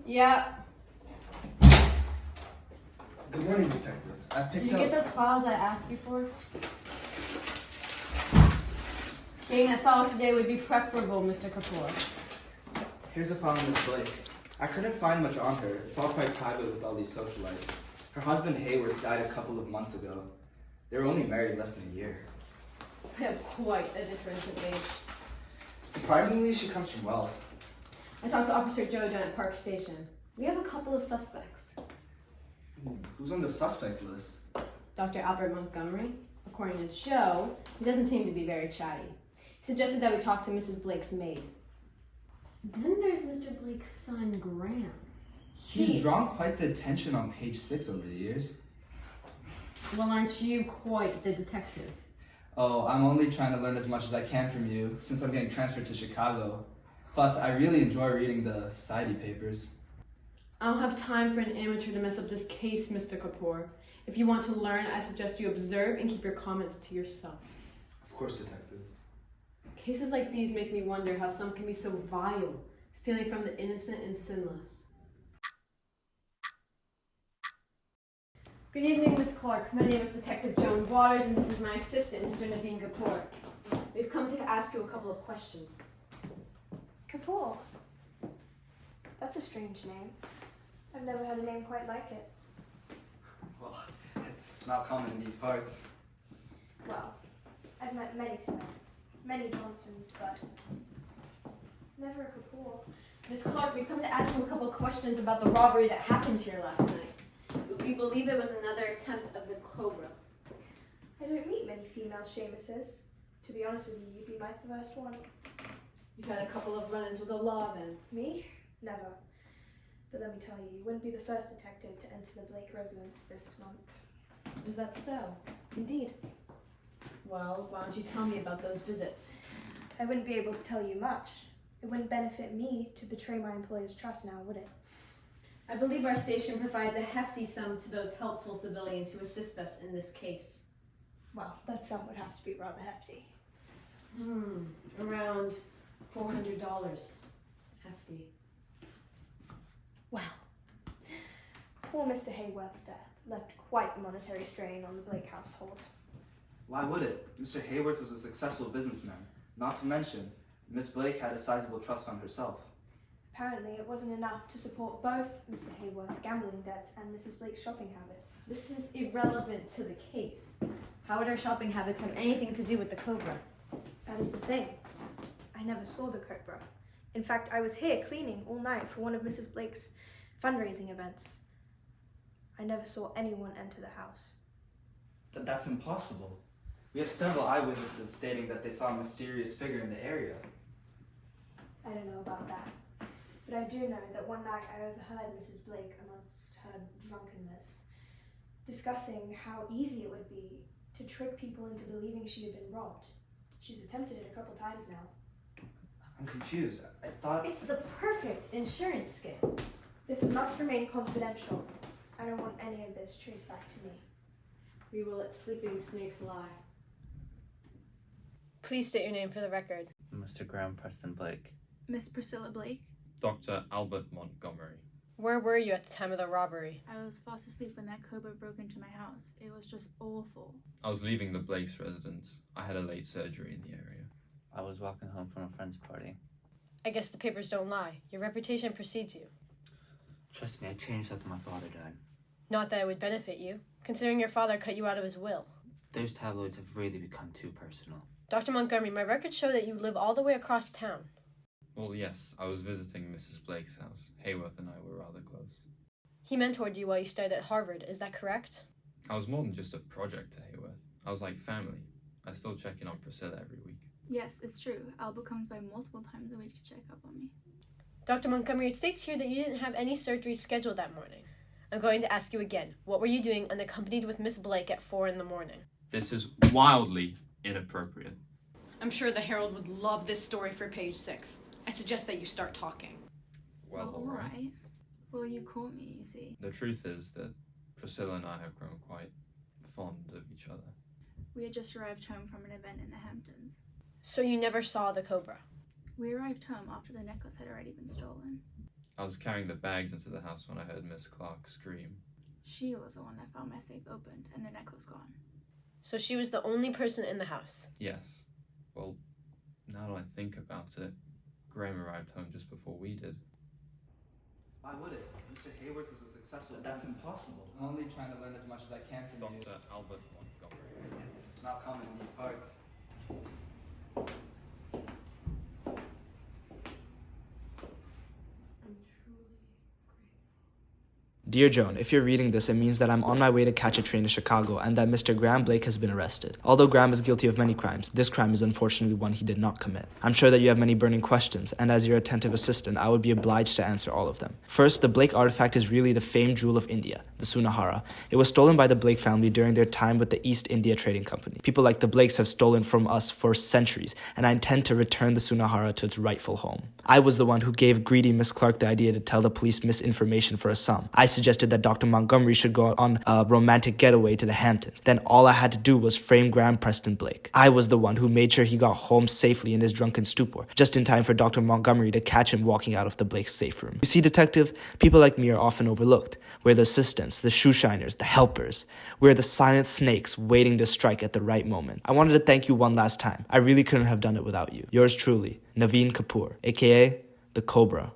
Yeah. Good morning, Detective. Did you get those files I asked you for? Getting a file today would be preferable, Mr. Kapoor. Here's a file on Miss Blake. I couldn't find much on her. It's all quite private with all these socialites. Her husband Hayward died a couple of months ago. They were only married less than a year. We have quite a difference in age. Surprisingly, she comes from wealth. I talked to Officer Joe down at Park Station. We have a couple of suspects. Who's on the suspect list? Dr. Albert Montgomery. According to Joe, he doesn't seem to be very chatty. He suggested that we talk to Mrs. Blake's maid. Then there's Mr. Blake's son, Graham. He's drawn quite the attention on page 6 over the years. Well, aren't you quite the detective? Oh, I'm only trying to learn as much as I can from you, since I'm getting transferred to Chicago. Plus, I really enjoy reading the society papers. I don't have time for an amateur to mess up this case, Mr. Kapoor. If you want to learn, I suggest you observe and keep your comments to yourself. Of course, Detective. Cases like these make me wonder how some can be so vile, stealing from the innocent and sinless. Good evening, Miss Clark. My name is Detective Joan Waters, and this is my assistant, Mr. Naveen Kapoor. We've come to ask you a couple of questions. Kapoor? That's a strange name. I've never had a name quite like it. Well, it's not common in these parts. Well, I've met many Smiths, many Johnsons, but never a Kapoor. Miss Clark, we've come to ask you a couple of questions about the robbery that happened here last night. We believe it was another attempt of the Cobra. I don't meet many female Seamuses. To be honest with you, you'd be my first one. You've had a couple of run-ins with the law, then. Me? Never. But let me tell you, you wouldn't be the first detective to enter the Blake residence this month. Is that so? Indeed. Well, why don't you tell me about those visits? I wouldn't be able to tell you much. It wouldn't benefit me to betray my employer's trust now, would it? I believe our station provides a hefty sum to those helpful civilians who assist us in this case. Well, that sum would have to be rather hefty. Around $400. Hefty. Well, poor Mr. Hayworth's death left quite the monetary strain on the Blake household. Why would it? Mr. Hayward was a successful businessman. Not to mention, Miss Blake had a sizable trust fund herself. Apparently, it wasn't enough to support both Mr. Hayworth's gambling debts and Mrs. Blake's shopping habits. This is irrelevant to the case. How would our shopping habits have anything to do with the Cobra? That is the thing. I never saw the Cobra. In fact, I was here cleaning all night for one of Mrs. Blake's fundraising events. I never saw anyone enter the house. That's impossible. We have several eyewitnesses stating that they saw a mysterious figure in the area. I don't know about that. But I do know that one night I overheard Mrs. Blake, amongst her drunkenness, discussing how easy it would be to trick people into believing she had been robbed. She's attempted it a couple times now. I'm confused. I thought... It's the perfect insurance scam. This must remain confidential. I don't want any of this traced back to me. We will let sleeping snakes lie. Please state your name for the record. Mr. Graham Preston Blake. Miss Priscilla Blake. Dr. Albert Montgomery. Where were you at the time of the robbery? I was fast asleep when that Cobra broke into my house. It was just awful. I was leaving the Blake's residence. I had a late surgery in the area. I was walking home from a friend's party. I guess the papers don't lie. Your reputation precedes you. Trust me, I changed after my father died. Not that it would benefit you, considering your father cut you out of his will. Those tabloids have really become too personal. Dr. Montgomery, my records show that you live all the way across town. Well, yes, I was visiting Mrs. Blake's house. Hayworth and I were rather close. He mentored you while you studied at Harvard, is that correct? I was more than just a project to Hayworth. I was like family. I still check in on Priscilla every week. Yes, it's true. Albert comes by multiple times a week to check up on me. Dr. Montgomery, it states here that you didn't have any surgery scheduled that morning. I'm going to ask you again. What were you doing unaccompanied with Miss Blake at 4 in the morning? This is wildly inappropriate. I'm sure the Herald would love this story for page 6. I suggest that you start talking. Well, all right. Well, you caught me, you see. The truth is that Priscilla and I have grown quite fond of each other. We had just arrived home from an event in the Hamptons. So you never saw the Cobra? We arrived home after the necklace had already been stolen. I was carrying the bags into the house when I heard Miss Clark scream. She was the one that found my safe opened and the necklace gone. So she was the only person in the house. Yes. Well, now that I think about it, Graham arrived home just before we did. Why would it? Mr. Hayward was a successful. That's impossible. I'm only trying to learn as much as I can from you. Dr. Albert Montgomery. It's not common in these parts. Dear Joan, if you're reading this, it means that I'm on my way to catch a train to Chicago and that Mr. Graham Blake has been arrested. Although Graham is guilty of many crimes, this crime is unfortunately one he did not commit. I'm sure that you have many burning questions, and as your attentive assistant, I would be obliged to answer all of them. First, the Blake artifact is really the famed jewel of India, the Sunahara. It was stolen by the Blake family during their time with the East India Trading Company. People like the Blakes have stolen from us for centuries, and I intend to return the Sunahara to its rightful home. I was the one who gave greedy Miss Clark the idea to tell the police misinformation for a sum. I suggested that Dr. Montgomery should go on a romantic getaway to the Hamptons. Then all I had to do was frame Graham Preston Blake. I was the one who made sure he got home safely in his drunken stupor, just in time for Dr. Montgomery to catch him walking out of the Blake safe room. You see, detective, people like me are often overlooked. We're the assistants, the shoeshiners, the helpers. We're the silent snakes waiting to strike at the right moment. I wanted to thank you one last time. I really couldn't have done it without you. Yours truly, Naveen Kapoor, aka the Cobra.